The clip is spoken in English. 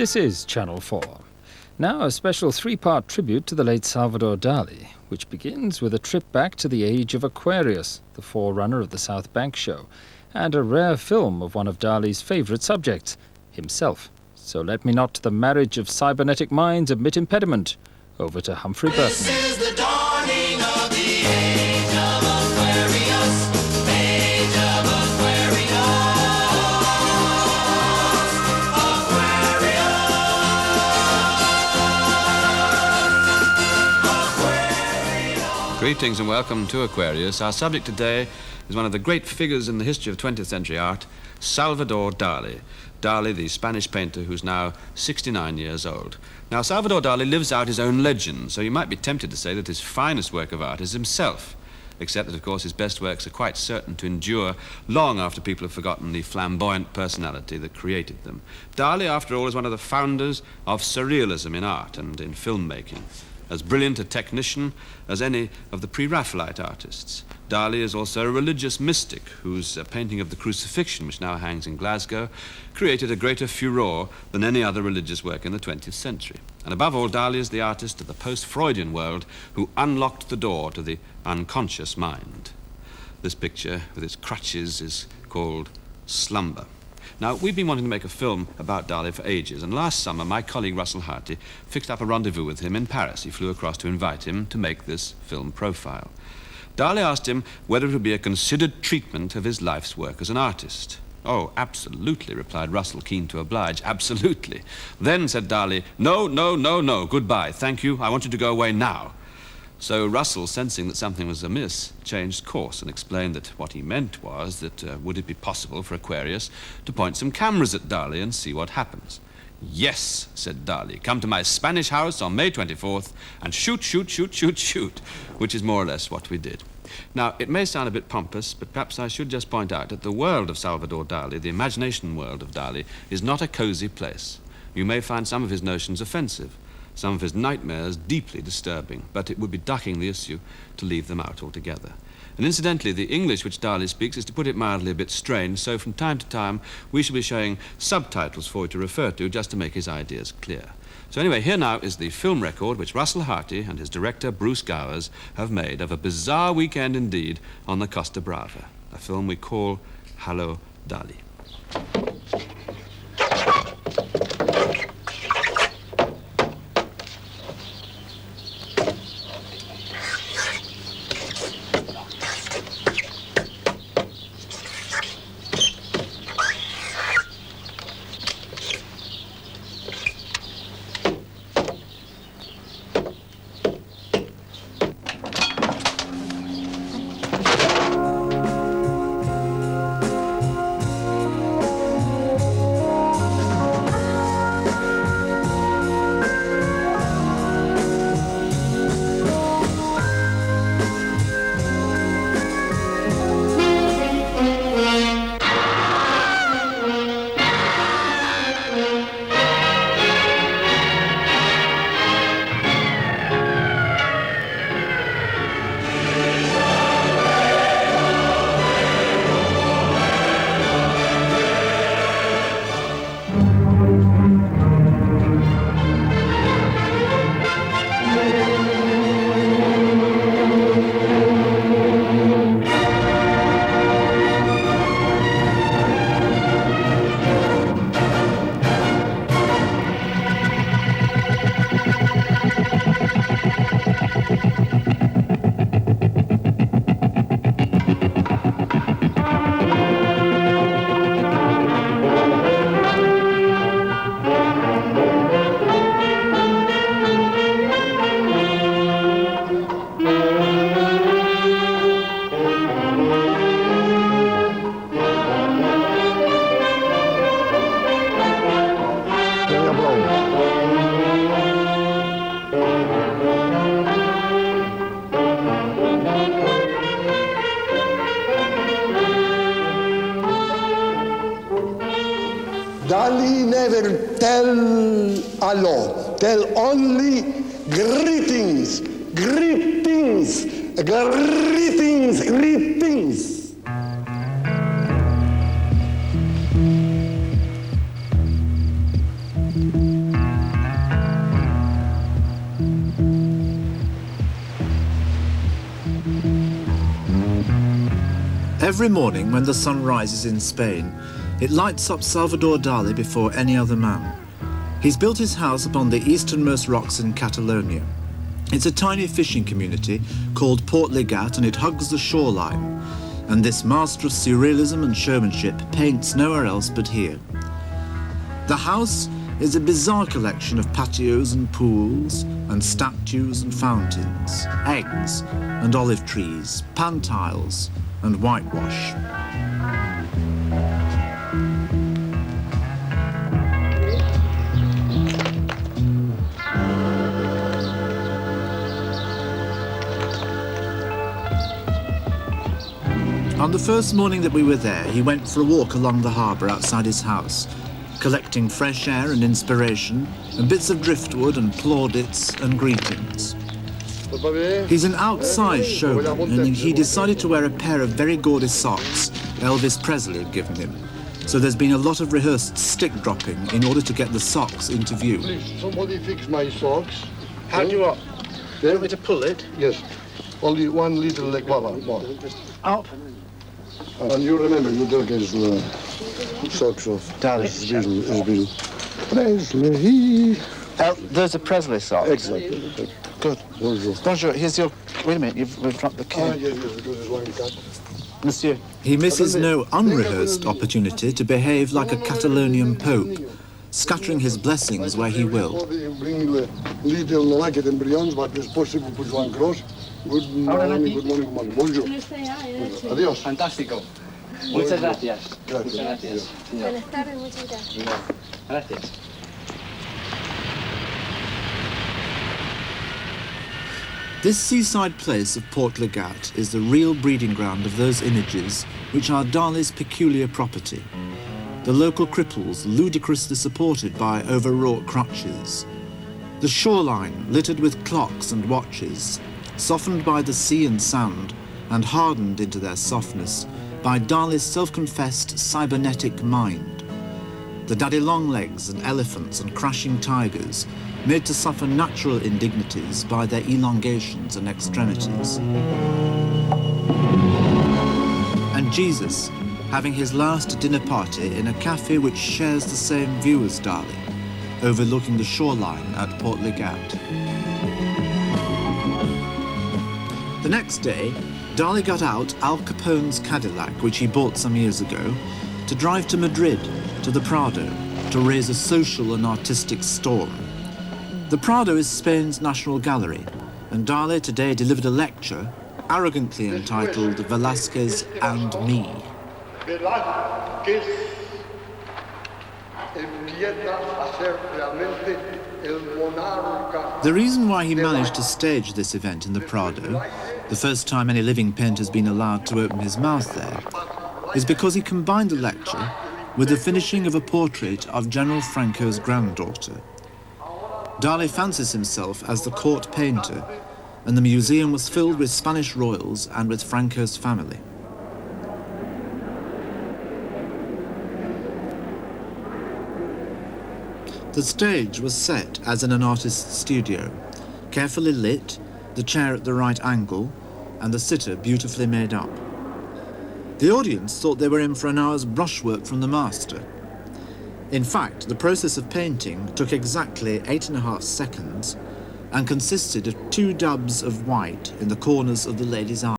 This is Channel 4. Now a special three-part tribute to the late Salvador Dali, which begins with a trip back to the age of Aquarius, the forerunner of the South Bank show, and a rare film of one of Dali's favourite subjects, himself. So let me not to the marriage of cybernetic minds admit impediment. Over to Humphrey Burton. This is the dawning of the age of Aquarius, age of Aquarius, Aquarius. Greetings and welcome to Aquarius. Our subject today is one of the great figures in the history of 20th century art, Salvador Dali. Dali, the Spanish painter who's now 69 years old. Now, Salvador Dali lives out his own legend, so you might be tempted to say that his finest work of art is himself, except that, of course, his best works are quite certain to endure long after people have forgotten the flamboyant personality that created them. Dali, after all, is one of the founders of surrealism in art and in filmmaking, as brilliant a technician as any of the pre-Raphaelite artists. Dali is also a religious mystic whose painting of the crucifixion, which now hangs in Glasgow, created a greater furore than any other religious work in the 20th century. And above all, Dali is the artist of the post-Freudian world who unlocked the door to the unconscious mind. This picture, with its crutches, is called Slumber. Now, we've been wanting to make a film about Dali for ages, and last summer my colleague Russell Harty fixed up a rendezvous with him in Paris. He flew across to invite him to make this film profile. Dali asked him whether it would be a considered treatment of his life's work as an artist. "Oh, absolutely," replied Russell, keen to oblige. "Absolutely." "Then," said Dali, no, goodbye, thank you, I want you to go away now." So Russell, sensing that something was amiss, changed course and explained that what he meant was that would it be possible for Aquarius to point some cameras at Dali and see what happens. "Yes," said Dali, "come to my Spanish house on May 24th and shoot, which is more or less what we did. Now, it may sound a bit pompous, but perhaps I should just point out that the world of Salvador Dali, the imagination world of Dali, is not a cozy place. You may find some of his notions offensive, some of his nightmares deeply disturbing, but it would be ducking the issue to leave them out altogether. And incidentally, the English which Dali speaks is, to put it mildly, a bit strange, so from time to time we shall be showing subtitles for you to refer to just to make his ideas clear. So anyway, here now is the film record which Russell Harty and his director Bruce Gowers have made of a bizarre weekend indeed on the Costa Brava, a film we call Hello, Dali. Dali never tell hello, tell only greetings, greetings, greetings, greetings. Every morning when the sun rises in Spain, it lights up Salvador Dali before any other man. He's built his house upon the easternmost rocks in Catalonia. It's a tiny fishing community called Port Legat, and it hugs the shoreline. And this master of surrealism and showmanship paints nowhere else but here. The house is a bizarre collection of patios and pools, and statues and fountains, eggs and olive trees, pan tiles and whitewash. On the first morning that we were there, he went for a walk along the harbour outside his house, collecting fresh air and inspiration, and bits of driftwood and plaudits and greetings. He's an outsized showman, and he decided to wear a pair of very gaudy socks Elvis Presley had given him. So there's been a lot of rehearsed stick dropping in order to get the socks into view. Please, somebody fix my socks. How do you want? Do you want me to pull it? Yes. Only one little leg, one. Up. And you remember, you don't get the socks of Dali. Presley. Those are Presley socks. Exactly. Good. Bonjour. Bonjour, here's your... Wait a minute, we've dropped the cane. Yes, because it's one cut. Monsieur. He misses no unrehearsed opportunity to behave like a Catalonian pope, scattering his blessings where he will. Bring little nugget embryons, but it's possible to put one cross. Good morning, good morning, good morning. Bonjour. Adios. Fantástico. Muchas gracias. Gracias. Buenas tardes, muchas gracias. Gracias. This seaside place of Port Legat is the real breeding ground of those images which are Dali's peculiar property. The local cripples ludicrously supported by overwrought crutches. The shoreline littered with clocks and watches, softened by the sea and sand, and hardened into their softness by Dali's self-confessed cybernetic mind. The daddy longlegs and elephants and crashing tigers made to suffer natural indignities by their elongations and extremities. And Jesus, having his last dinner party in a cafe which shares the same view as Dali, overlooking the shoreline at Port Legat. The next day, Dali got out Al Capone's Cadillac, which he bought some years ago, to drive to Madrid, to the Prado, to raise a social and artistic storm. The Prado is Spain's national gallery, and Dali today delivered a lecture arrogantly entitled Velázquez and Me. Velázquez empieza a ser realmente el monarca. The reason why he managed to stage this event in the Prado, the first time any living painter has been allowed to open his mouth there, is because he combined the lecture with the finishing of a portrait of General Franco's granddaughter. Dali fancies himself as the court painter, and the museum was filled with Spanish royals and with Franco's family. The stage was set as in an artist's studio, carefully lit, the chair at the right angle, and the sitter beautifully made up. The audience thought they were in for an hour's brushwork from the master. In fact, the process of painting took exactly 8.5 seconds and consisted of 2 dabs of white in the corners of the lady's eyes.